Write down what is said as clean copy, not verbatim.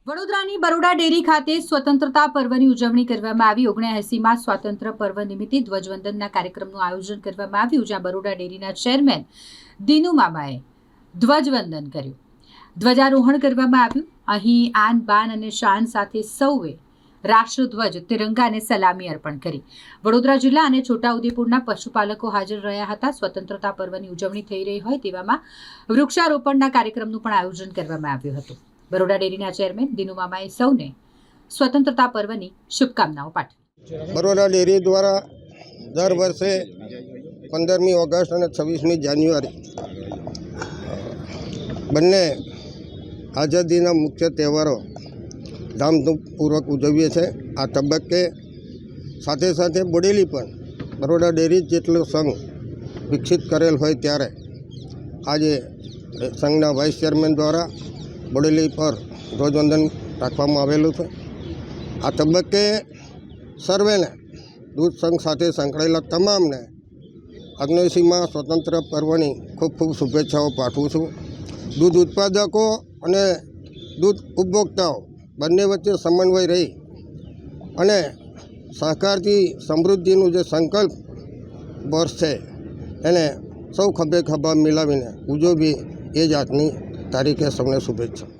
વડોદરાની બરોડા ડેરી ખાતે સ્વતંત્રતા પર્વની ઉજવણી કરવામાં આવી। 79માં સ્વાતંત્ર્ય પર્વ નિમિત્તે ધ્વજવંદનના કાર્યક્રમનું આયોજન કરવામાં આવ્યું, જ્યાં બરોડા ડેરીના ચેરમેન દિનુ મામાએ ધ્વજવંદન કર્યું, ધ્વજારોહણ કરવામાં આવ્યું। અહીં આન બાન અને શાન સાથે સૌએ રાષ્ટ્રધ્વજ તિરંગાને સલામી અર્પણ કરી। વડોદરા જિલ્લા અને છોટાઉદેપુરના પશુપાલકો હાજર રહ્યા હતા। સ્વતંત્રતા પર્વની ઉજવણી થઈ રહી હોય તેવામાં વૃક્ષારોપણના કાર્યક્રમનું પણ આયોજન કરવામાં આવ્યું હતું। બરોડા ડેરીના ચેરમેન દિનુ મામાએ સૌને સ્વતંત્રતા પર્વની શુભકામનાઓ પાઠવી। બરોડા ડેરી દ્વારા દર વર્ષે 15મી ઓગસ્ટ અને 26મી જાન્યુઆરી બંને આઝાદીના મુખ્ય તહેવારો ધામધૂમપૂર્વક ઉજવીએ છીએ। આ તબક્કે સાથે સાથે બોડેલી પણ બરોડા ડેરી જેટલો સંઘ વિકસિત કરેલ હોય ત્યારે આજે સંઘના વાઇસ ચેરમેન દ્વારા બોડેલી પર ધ્વજવંદન રાખવામાં આવેલું છે। આ તબક્કે સર્વેને દૂધ સંઘ સાથે સંકળાયેલા તમામને 79માં સ્વતંત્ર પર્વની ખૂબ ખૂબ શુભેચ્છાઓ પાઠવું છું। દૂધ ઉત્પાદકો અને દૂધ ઉપભોક્તાઓ બંને વચ્ચે સમન્વય રહી અને સહકારથી સમૃદ્ધિનું જે સંકલ્પ વર્ષ છે એને સૌ ખભે ખભા મિલાવીને ઉજવવી, એ જાતની તારીખે સૌને શુભેચ્છા।